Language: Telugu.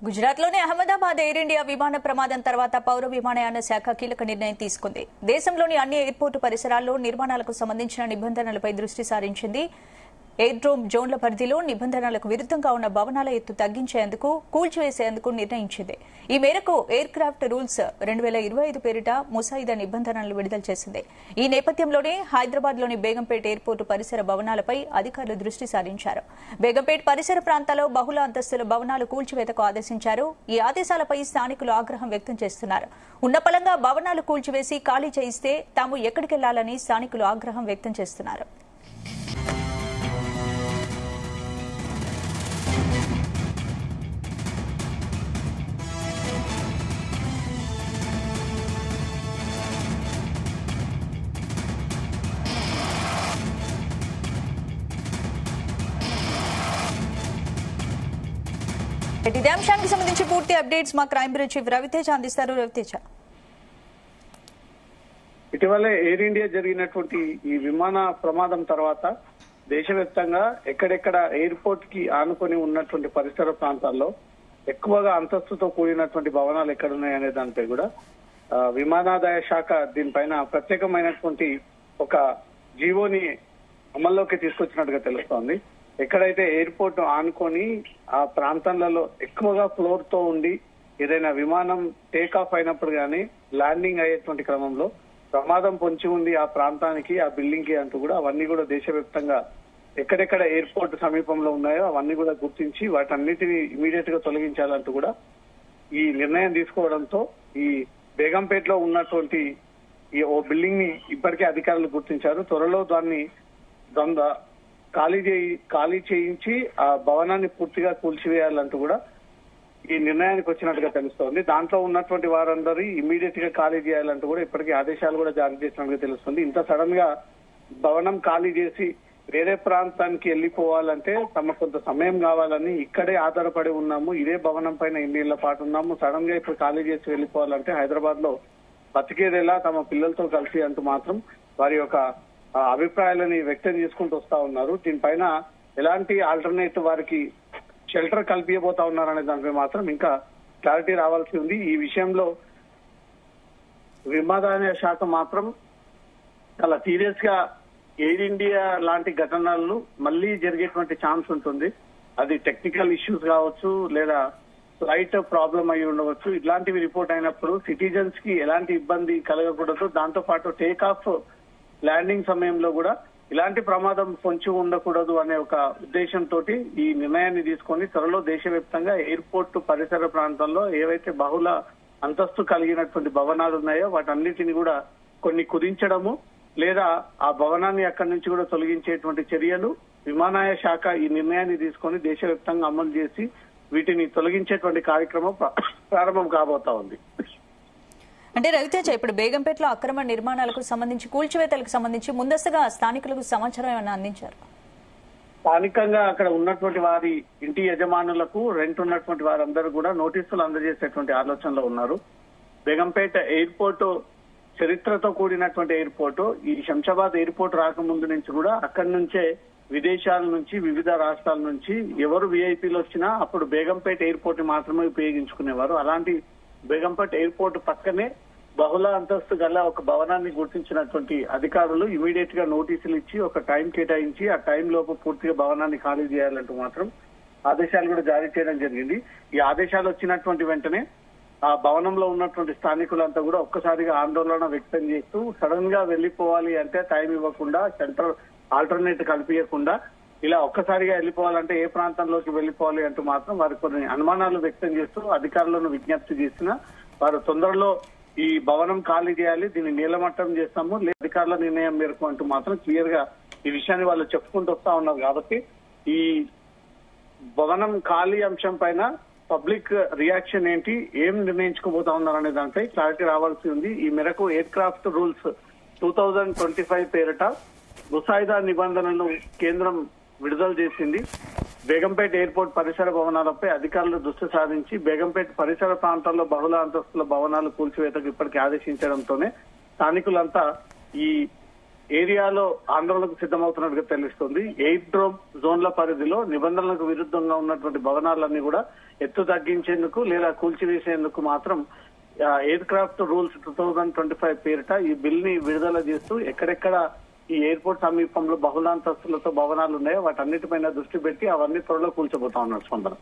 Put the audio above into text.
గుజరాత్లోని అహ్మదాబాద్ ఎయిర్ ఇండియా విమాన ప్రమాదం తర్వాత పౌర విమానయాన శాఖ కీలక నిర్ణయం తీసుకుంది. దేశంలోని అన్ని ఎయిర్పోర్టు పరిసరాల్లో నిర్మాణాలకు సంబంధించిన నిబంధనలపై దృష్టి సారించింది. ఎయిర్డ్రోమ్ జోన్ల పరిధిలో నిబంధనలకు విరుద్ధంగా ఉన్న భవనాల ఎత్తు తగ్గించేందుకు, కూల్చివేసేందుకు నిర్ణయించింది. ఈ మేరకు ఎయిర్ క్రాఫ్ట్ రూల్స్ 2025 పేరిట ముసాయిదా నిబంధనలు విడుదల చేసింది. ఈ నేపథ్యంలోనే హైదరాబాద్లోని బేగంపేట్ ఎయిర్పోర్టు పరిసర భవనాలపై అధికారులు దృష్టి సారించారు. బేగంపేట్ పరిసర ప్రాంతాల్లో బహుళ అంతస్తుల భవనాలు కూల్చివేతకు ఆదేశించారు. ఈ ఆదేశాలపై స్థానికులు ఆగ్రహం వ్యక్తం చేస్తున్నారు. ఉన్నపలంగా భవనాలు కూల్చివేసి ఖాళీ చేయిస్తే తాము ఎక్కడికెళ్లాలని స్థానికులు ఆగ్రహం వ్యక్తం చేస్తున్నారు. ఇదే అంశానికి సంబంధించి పూర్తి అప్డేట్స్ మా క్రైమ్ బ్యూరో చీఫ్ రవితేజ అందిస్తారు. రవితేజ, ఇటీవలే ఎయిర్ ఇండియా జరిగినటువంటి ఈ విమాన ప్రమాదం తర్వాత దేశవ్యాప్తంగా ఎక్కడెక్కడ ఎయిర్పోర్ట్ కి ఆనుకొని ఉన్నటువంటి పరిసర ప్రాంతాల్లో ఎక్కువగా అంతస్తుతో కూడినటువంటి భవనాలు ఎక్కడున్నాయనే దానిపై కూడా విమానాదాయ శాఖ దీనిపైన ప్రత్యేకమైనటువంటి ఒక జీవోని అమల్లోకి తీసుకొచ్చినట్టుగా తెలుస్తోంది. ఎక్కడైతే ఎయిర్పోర్ట్ ఆనుకొని ఆ ప్రాంతాలలో ఎక్కువగా ఫ్లోర్ తో ఉండి ఏదైనా విమానం టేక్ ఆఫ్ అయినప్పుడు గానీ ల్యాండింగ్ అయ్యేటువంటి క్రమంలో ప్రమాదం పొంచి ఉంది ఆ ప్రాంతానికి, ఆ బిల్డింగ్ కి అంటూ కూడా అవన్నీ కూడా దేశవ్యాప్తంగా ఎక్కడెక్కడ ఎయిర్పోర్ట్ సమీపంలో ఉన్నాయో అవన్నీ కూడా గుర్తించి వాటన్నిటిని ఇమీడియట్ గా తొలగించాలంటూ కూడా ఈ నిర్ణయం తీసుకోవడంతో ఈ బేగంపేట్ లో ఉన్నటువంటి ఈ ఓ బిల్డింగ్ ని ఇప్పటికే అధికారులు గుర్తించారు. త్వరలో దాన్ని ఖాళీ చేయించి ఆ భవనాన్ని పూర్తిగా కూల్చివేయాలంటూ కూడా ఈ నిర్ణయానికి వచ్చినట్టుగా తెలుస్తోంది. దాంట్లో ఉన్నటువంటి వారందరూ ఇమీడియట్ గా ఖాళీ చేయాలంటూ కూడా ఇప్పటికే ఆదేశాలు కూడా జారీ చేసినట్టుగా తెలుస్తుంది. ఇంత సడన్ గా భవనం ఖాళీ చేసి వేరే ప్రాంతానికి వెళ్లిపోవాలంటే తమ కొంత సమయం కావాలని ఇక్కడే ఆధారపడి ఉన్నాము, ఇదే భవనం పైన ఇన్నేళ్ల పాటు ఉన్నాము, సడన్ గా ఇప్పుడు ఖాళీ చేసి వెళ్లిపోవాలంటే హైదరాబాద్ లో బతికేదేలా తమ పిల్లలతో కలిసి అంటూ మాత్రం వారి యొక్క అభిప్రాయాలని వ్యక్తం చేసుకుంటూ వస్తా ఉన్నారు. దీనిపైన ఎలాంటి ఆల్టర్నేట్ వారికి షెల్టర్ కల్పించబోతా ఉన్నారనే దానిపై మాత్రం ఇంకా క్లారిటీ రావాల్సి ఉంది. ఈ విషయంలో విమానయాన శాఖ మాత్రం చాలా సీరియస్ గా ఎయిర్ ఇండియా లాంటి ఘటనలు మళ్లీ జరిగేటువంటి ఛాన్స్ ఉంటుంది. అది టెక్నికల్ ఇష్యూస్ కావచ్చు, లేదా ఫ్లైట్ ప్రాబ్లం అయి ఉండవచ్చు. ఇట్లాంటివి రిపోర్ట్ అయినప్పుడు సిటిజన్స్ కి ఎలాంటి ఇబ్బంది కలగకూడదు. దాంతో పాటు టేక్ ఆఫ్ ల్యాండింగ్ సమయంలో కూడా ఇలాంటి ప్రమాదం పొంచి ఉండకూడదు అనే ఒక ఉద్దేశంతో ఈ నిర్ణయాన్ని తీసుకొని త్వరలో దేశవ్యాప్తంగా ఎయిర్పోర్ట్ పరిసర ప్రాంతాల్లో ఏవైతే బహుళ అంతస్తు కలిగినటువంటి భవనాలు ఉన్నాయో వాటన్నిటిని కూడా కొన్ని కుదించడము లేదా ఆ భవనాన్ని అక్కడి నుంచి కూడా తొలగించేటువంటి చర్యలు విమానయాన శాఖ ఈ నిర్ణయాన్ని తీసుకొని దేశవ్యాప్తంగా అమలు చేసి వీటిని తొలగించేటువంటి కార్యక్రమం ప్రారంభం కాబోతా ఉంది. అంటే రవితేజ, ఇప్పుడు బేగంపేటలో అక్రమ నిర్మాణాలకు సంబంధించి, కూల్చివేతలకు సంబంధించి ముందస్తుగా స్థానికులకు సమాచారం ఏమైనా అందించారు? స్థానికంగా అక్కడ ఉన్నటువంటి వారి ఇంటి యజమానులకు రెంట్ ఉన్నటువంటి వారందరూ కూడా నోటీసులు అందజేసేటువంటి ఆలోచనలో ఉన్నారు. బేగంపేట ఎయిర్పోర్ట్ చరిత్రతో కూడినటువంటి ఎయిర్పోర్ట్. ఈ శంషాబాద్ ఎయిర్పోర్ట్ రాకముందు నుంచి కూడా అక్కడి నుంచే విదేశాల నుంచి, వివిధ రాష్ట్రాల నుంచి ఎవరు విఐపీలు వచ్చినా అప్పుడు బేగంపేట ఎయిర్పోర్ట్ ని మాత్రమే ఉపయోగించుకునేవారు. అలాంటి బేగంపేట్ ఎయిర్పోర్ట్ పక్కనే బహుళ అంతస్తు గల ఒక భవనాన్ని గుర్తించినటువంటి అధికారులు ఇమీడియట్ గా నోటీసులు ఇచ్చి ఒక టైం కేటాయించి ఆ టైం లోపు పూర్తిగా భవనాన్ని ఖాళీ చేయాలంటూ మాత్రం ఆదేశాలు కూడా జారీ చేయడం జరిగింది. ఈ ఆదేశాలు వచ్చినటువంటి వెంటనే ఆ భవనంలో ఉన్నటువంటి స్థానికులంతా కూడా ఒక్కసారిగా ఆందోళన వ్యక్తం చేస్తూ సడన్ గా వెళ్లిపోవాలి అంటే టైం ఇవ్వకుండా, సెంటర్ ఆల్టర్నేట్ కల్పించకుండా ఇలా ఒక్కసారిగా వెళ్లిపోవాలంటే ఏ ప్రాంతంలోకి వెళ్లిపోవాలి అంటూ మాత్రం వారి కొన్ని అనుమానాలు వ్యక్తం చేస్తూ అధికారులను విజ్ఞప్తి చేసిన వారు తొందరలో ఈ భవనం ఖాళీ చేయాలి, దీన్ని నీలమట్టం చేస్తాము, అధికారుల నిర్ణయం మేరకు అంటూ మాత్రం క్లియర్ గా ఈ విషయాన్ని వాళ్ళు చెప్పుకుంటూ వస్తా ఉన్నారు. కాబట్టి ఈ భవనం ఖాళీ అంశం పైన పబ్లిక్ రియాక్షన్ ఏంటి, ఏం నిర్ణయించుకోబోతా ఉన్నారనే దానిపై క్లారిటీ రావాల్సి ఉంది. ఈ మేరకు ఎయిర్ క్రాఫ్ట్ రూల్స్ 2025 పేరిట ముసాయిదా నిబంధనలను కేంద్రం విడుదల చేసింది. బేగంపేట్ ఎయిర్పోర్ట్ పరిసర భవనాలపై అధికారులు దృష్టి సారించి బేగంపేట్ పరిసర ప్రాంతాల్లో బహుళ అంతస్తుల భవనాలు కూల్చివేతకు ఇప్పటికే ఆదేశించడంతోనే స్థానికులంతా ఈ ఏరియాలో ఆందోళనకు సిద్ధమవుతున్నట్టుగా తెలుస్తుంది. ఎయిర్డ్రోమ్ జోన్ల పరిధిలో నిబంధనలకు విరుద్ధంగా ఉన్నటువంటి భవనాలన్నీ కూడా ఎత్తు తగ్గించేందుకు లేదా కూల్చివేసేందుకు మాత్రం ఎయిర్ క్రాఫ్ట్ రూల్స్ 2025 పేరిట ఈ బిల్ ని విడుదల చేస్తూ ఎక్కడెక్కడ ఈ ఎయిర్పోర్ట్ సమీపంలో బహుళాంతస్తులతో భవనాలు ఉన్నాయో వాటన్నిటిపైన దృష్టి పెట్టి అవన్నీ త్వరలో కూల్చబోతా ఉన్నారు స్పందన.